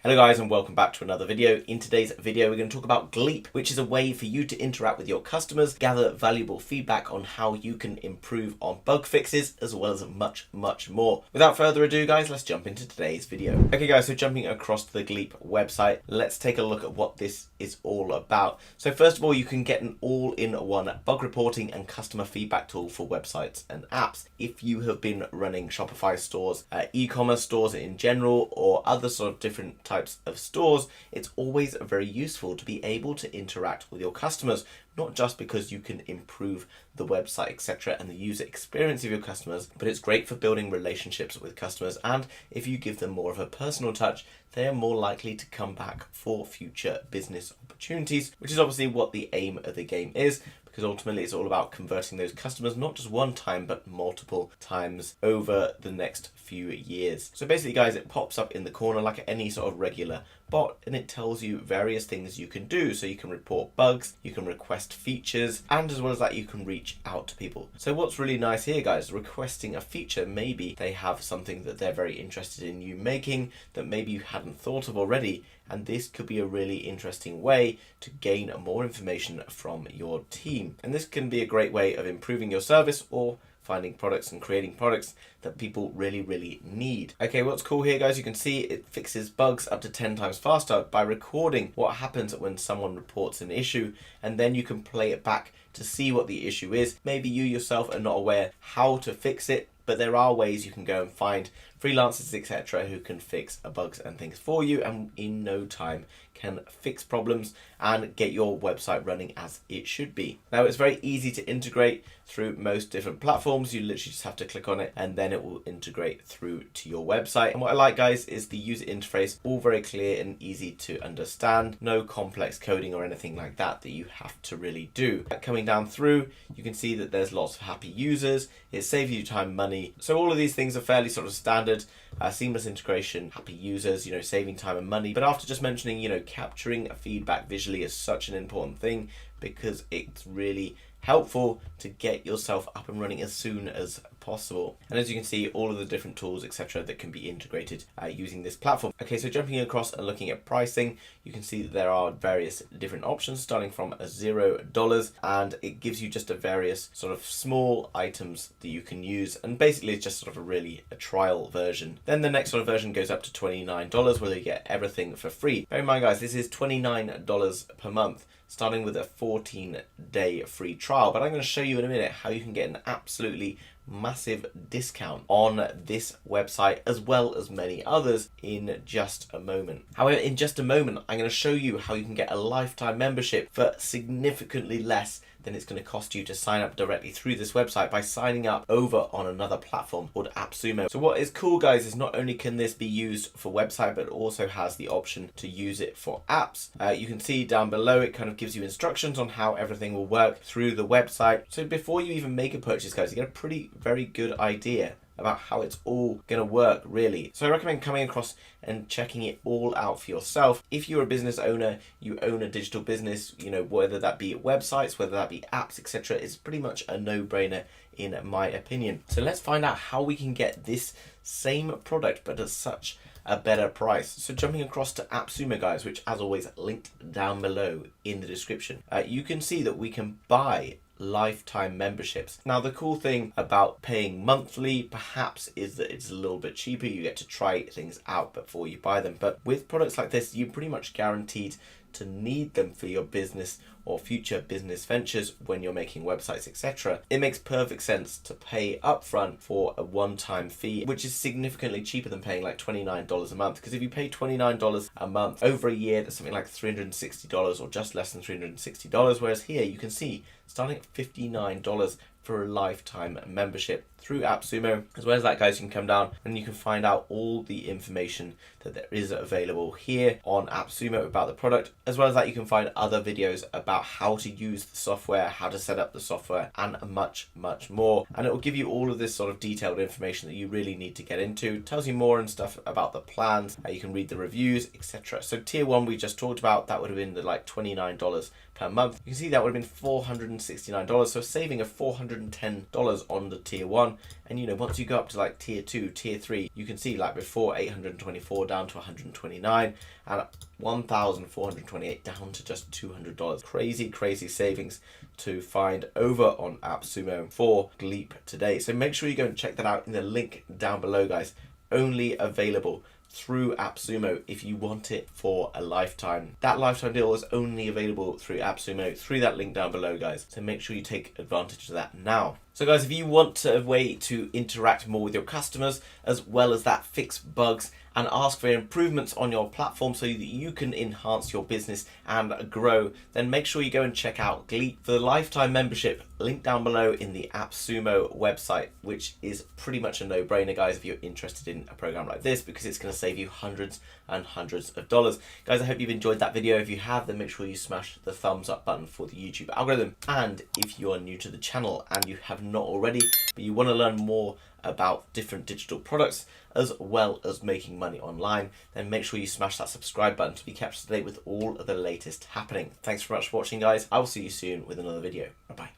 Hello guys and welcome back to another video. In today's video we're going to talk about Gleap, which is a way for you to interact with your customers, gather valuable feedback on how you can improve on bug fixes, as well as much more. Without further ado guys, let's jump into today's video. Okay guys, so jumping across to the Gleap website, let's take a look at what this is all about. So first of all, you can get an all-in-one bug reporting and customer feedback tool for websites and apps. If you have been running Shopify stores, e-commerce stores in general, or other sort of different types of stores, it's always very useful to be able to interact with your customers, not just because you can improve the website, etc., and the user experience of your customers, but it's great for building relationships with customers. And if you give them more of a personal touch, they are more likely to come back for future business opportunities, which is obviously what the aim of the game is, because ultimately it's all about converting those customers not just one time but multiple times over the next few years. So basically guys, it pops up in the corner like any sort of regular bot, and it tells you various things you can do. So you can report bugs, you can request features, and as well as that you can reach out to people. So what's really nice here guys, requesting a feature, maybe they have something that they're very interested in you making that maybe you hadn't thought of already, and this could be a really interesting way to gain more information from your team. And this can be a great way of improving your service or finding products and creating products that people really need. Okay, what's cool here guys, you can see it fixes bugs up to 10 times faster by recording what happens when someone reports an issue, and then you can play it back to see what the issue is. Maybe you yourself are not aware how to fix it, but there are ways you can go and find freelancers, etc., who can fix bugs and things for you, and in no time can fix problems and get your website running as it should be. Now, it's very easy to integrate through most different platforms. You literally just have to click on it and then it will integrate through to your website. And what I like guys is the user interface, all very clear and easy to understand. No complex coding or anything like that you have to really do. Coming down through, you can see that there's lots of happy users. It saves you time, money. So all of these things are fairly sort of standard. Seamless integration, happy users, saving time and money. But after just mentioning, capturing feedback visually is such an important thing, because it's really helpful to get yourself up and running as soon as possible. And as you can see, all of the different tools, etc., that can be integrated using this platform. Okay, so jumping across and looking at pricing, you can see that there are various different options starting from $0, and it gives you just a various sort of small items that you can use, and basically it's just sort of a trial version. Then the next sort of version goes up to $29, where you get everything for free. Bear in mind guys, this is $29 per month, starting with a 14-day free trial. But I'm going to show you in a minute how you can get an absolutely massive discount on this website, as well as many others, in just a moment. However, in just a moment, I'm going to show you how you can get a lifetime membership for significantly less than it's going to cost you to sign up directly through this website by signing up over on another platform called Appsumo. So what is cool guys is not only can this be used for website, but it also has the option to use it for apps. You can see down below it kind of gives you instructions on how everything will work through the website. So before you even make a purchase guys, you get a very good idea about how it's all going to work really. So I recommend coming across and checking it all out for yourself. If you're a business owner, you own a digital business, whether that be websites, whether that be apps, etc., it's pretty much a no-brainer in my opinion. So let's find out how we can get this same product but at such a better price. So jumping across to Appsumo guys, which as always linked down below in the description, you can see that we can buy lifetime memberships. Now the cool thing about paying monthly perhaps is that it's a little bit cheaper. You get to try things out before you buy them, but with products like this you're pretty much guaranteed to need them for your business or future business ventures when you're making websites, etc. It makes perfect sense to pay upfront for a one-time fee, which is significantly cheaper than paying like $29 a month. Because if you pay $29 a month over a year, that's something like $360 or just less than $360. Whereas here you can see starting at $59 for a lifetime membership through Appsumo. As well as that guys, you can come down and you can find out all the information that there is available here on Appsumo about the product. As well as that, you can find other videos about how to use the software, how to set up the software, and much more. And it will give you all of this sort of detailed information that you really need to get into. It tells you more and stuff about the plans, you can read the reviews, etc. So tier 1 we just talked about, that would have been the like $29 per month. You can see that would have been $469, so a saving of $410 on the tier 1. And once you go up to like tier 2, tier 3, you can see like before $824 down to 129, and 1,428 down to just $200. Crazy savings to find over on Appsumo for Gleap today. So make sure you go and check that out in the link down below, guys. Only available through Appsumo if you want it for a lifetime. That lifetime deal is only available through Appsumo through that link down below, guys. So make sure you take advantage of that now. So guys, if you want a way to interact more with your customers, as well as that fix bugs and ask for improvements on your platform so that you can enhance your business and grow, then make sure you go and check out Gleap for the lifetime membership, link down below in the Appsumo website, which is pretty much a no-brainer, guys, if you're interested in a program like this, because it's going to save you hundreds and hundreds of dollars. Guys, I hope you've enjoyed that video. If you have, then make sure you smash the thumbs up button for the YouTube algorithm. And if you are new to the channel and you have not already, but you want to learn more about different digital products as well as making money online, then make sure you smash that subscribe button to be kept up to date with all of the latest happening. Thanks very much for watching, guys. I will see you soon with another video. Bye bye.